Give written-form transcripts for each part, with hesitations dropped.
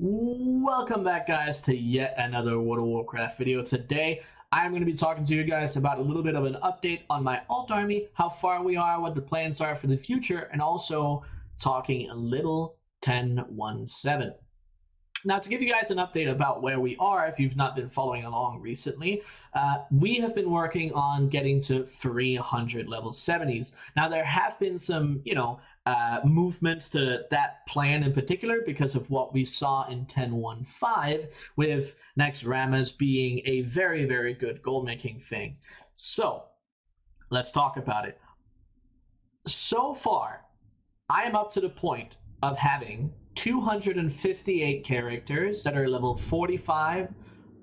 Welcome back, guys, to yet another World of Warcraft video. Today I'm going to be talking to you guys about a little bit of an update on my alt army, how far we are, what the plans are for the future, and also talking a little 10.1.7. Now, to give you guys an update about where we are, if you've not been following along recently, we have been working on getting to 300 level 70s. Now, there have been some, movements to that plan in particular because of what we saw in 10.1.5 with Next Ramas being a very, very good gold making thing. So, let's talk about it. So far, I am up to the point of having 258 characters that are level 45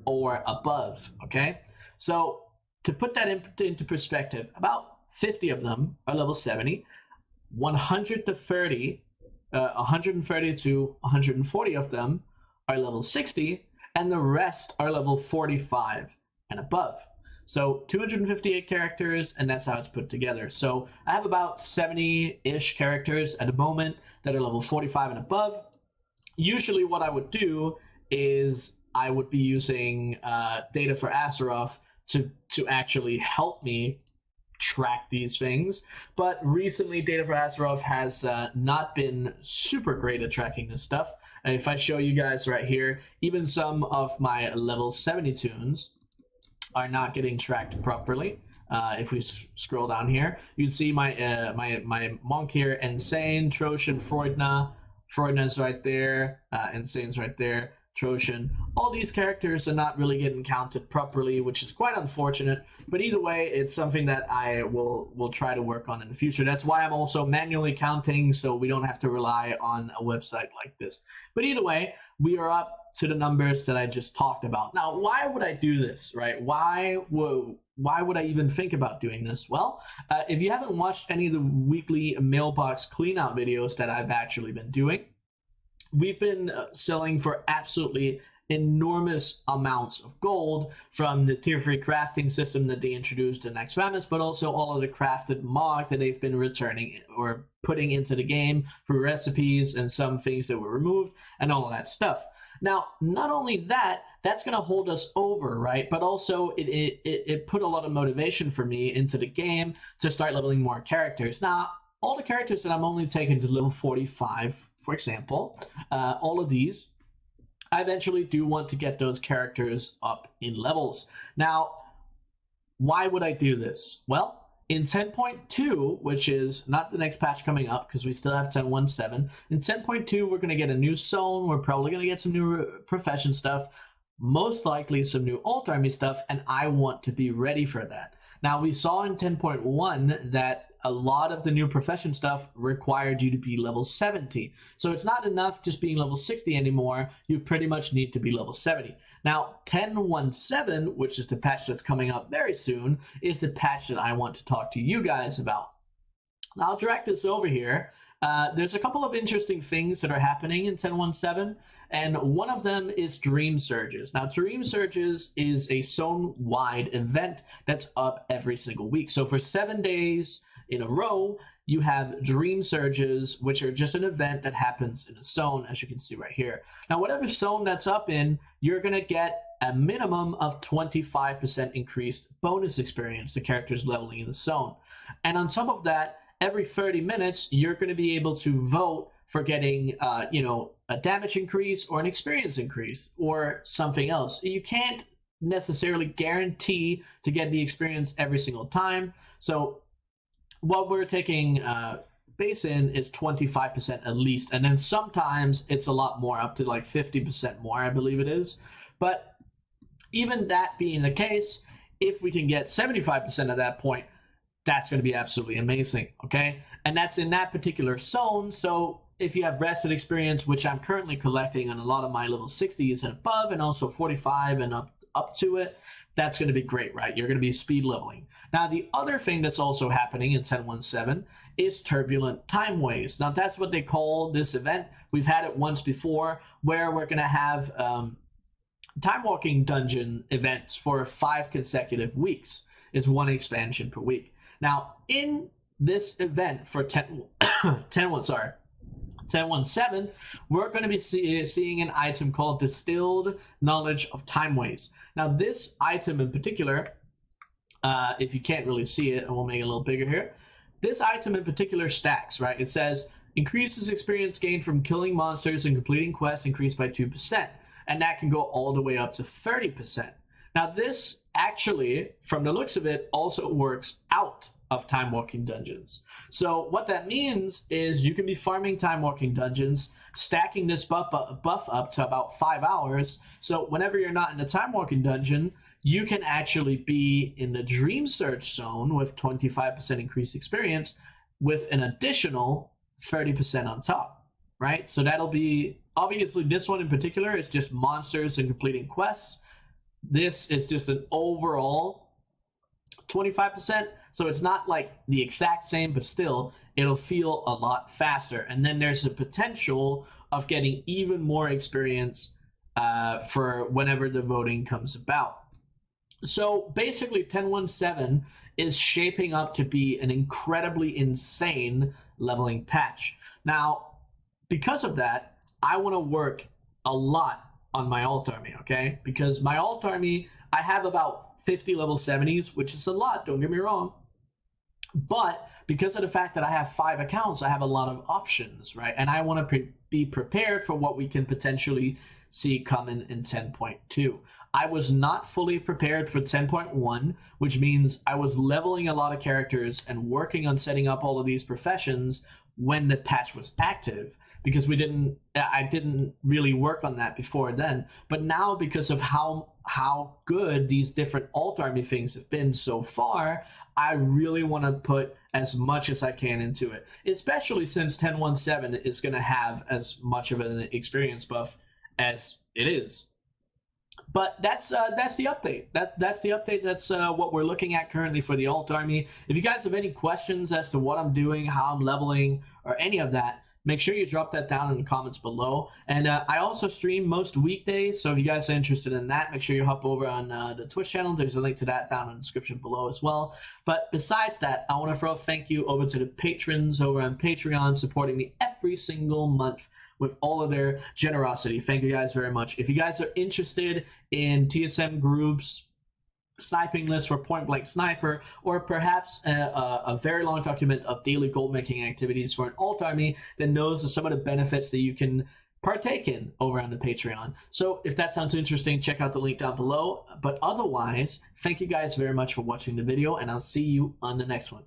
or above, okay? So to put that into perspective, about 50 of them are level 70, 130 to 140 of them are level 60, and the rest are level 45 and above. So 258 characters, and that's how it's put together. So I have about 70-ish characters at the moment that are level 45 and above. Usually what I would do is I would be using data for Azeroth to actually help me track these things. But recently, data for Azeroth has not been super great at tracking this stuff. And if I show you guys right here, even some of my level 70 tunes are not getting tracked properly. If we scroll down here, you'd see my my monk here, Insane, Troshan, Freudna's right there, Insane's right there, Troshan. All these characters are not really getting counted properly, which is quite unfortunate. But either way, it's something that I will try to work on in the future. That's why I'm also manually counting, so we don't have to rely on a website like this. But either way, we are up to the numbers that I just talked about. Now, why would I do this, right? Why would I even think about doing this? Well, if you haven't watched any of the weekly mailbox cleanout videos that I've actually been doing, we've been selling for absolutely enormous amounts of gold from the tier 3 crafting system that they introduced in Next Ramas, but also all of the crafted mod that they've been returning or putting into the game for recipes and some things that were removed and all of that stuff. Now, not only that, that's going to hold us over, right? But also it put a lot of motivation for me into the game to start leveling more characters. Now, all the characters that I'm only taking to level 45, for example, all of these, I eventually do want to get those characters up in levels. Now, why would I do this? Well, in 10.2, which is not the next patch coming up because we still have 10.1.7, in 10.2 we're going to get a new zone, we're probably going to get some new profession stuff, most likely some new alt army stuff, and I want to be ready for that. Now, we saw in 10.1 that a lot of the new profession stuff required you to be level 70. So it's not enough just being level 60 anymore. You pretty much need to be level 70. Now, 10.1.7, which is the patch that's coming up very soon, is the patch that I want to talk to you guys about. Now, I'll drag this over here. There's a couple of interesting things that are happening in 10.1.7, and one of them is Dream Surges. Now, Dream Surges is a zone-wide event that's up every single week. So for 7 days in a row, you have Dream Surges, which are just an event that happens in a zone, as you can see right here. Now, whatever zone that's up in, you're going to get a minimum of 25% increased bonus experience to characters leveling in the zone. And on top of that, every 30 minutes, you're going to be able to vote for getting, a damage increase or an experience increase or something else. You can't necessarily guarantee to get the experience every single time. So what we're taking base in is 25% at least, and then sometimes it's a lot more, up to like 50% more, I believe it is. But even that being the case, if we can get 75% at that point, that's going to be absolutely amazing, okay? And that's in that particular zone. So if you have rested experience, which I'm currently collecting on a lot of my level 60s and above, and also 45 and up to it, that's going to be great, right? You're going to be speed leveling. Now, the other thing that's also happening in 10.1.7 is turbulent time waves. Now, that's what they call this event. We've had it once before, where we're going to have time walking dungeon events for 5 consecutive weeks. It's 1 expansion per week. Now, in this event for 10.1, 10.17, we're going to be seeing an item called Distilled Knowledge of Time Ways. Now, this item in particular, if you can't really see it, and we'll make it a little bigger here. This item in particular stacks, right? It says, increases experience gained from killing monsters and completing quests increased by 2%. And that can go all the way up to 30%. Now, this actually, from the looks of it, also works out of time walking dungeons. So what that means is you can be farming time walking dungeons, stacking this buff up to about 5 hours. So whenever you're not in a time walking dungeon, you can actually be in the Dream Search zone with 25% increased experience with an additional 30% on top, right? So that'll be, obviously this one in particular is just monsters and completing quests. This is just an overall 25%. So it's not like the exact same, but still it'll feel a lot faster. And then there's the potential of getting even more experience for whenever the voting comes about. So basically 10.17 is shaping up to be an incredibly insane leveling patch. Now, because of that, I want to work a lot on my alt army, okay? Because my alt army, I have about 50 level 70s, which is a lot, don't get me wrong. But because of the fact that I have 5 accounts, I have a lot of options, right? And I want to be prepared for what we can potentially see coming in 10.2. I was not fully prepared for 10.1, which means I was leveling a lot of characters and working on setting up all of these professions when the patch was active, because I didn't really work on that before then. But now, because of how good these different alt army things have been so far, I really want to put as much as I can into it, especially since 10.17 is going to have as much of an experience buff as it is. But that's the update. That's the update. That's what we're looking at currently for the alt army. If you guys have any questions as to what I'm doing, how I'm leveling, or any of that, make sure you drop that down in the comments below. And I also stream most weekdays, so if you guys are interested in that, make sure you hop over on the Twitch channel. There's a link to that down in the description below as well. But besides that, I want to throw a thank you over to the patrons over on Patreon supporting me every single month with all of their generosity. Thank you guys very much. If you guys are interested in TSM groups, sniping lists for point blank sniper, or perhaps a very long document of daily gold making activities for an alt army, then those are some of the benefits that you can partake in over on the Patreon. So if that sounds interesting, check out the link down below. But otherwise, thank you guys very much for watching the video, and I'll see you on the next one.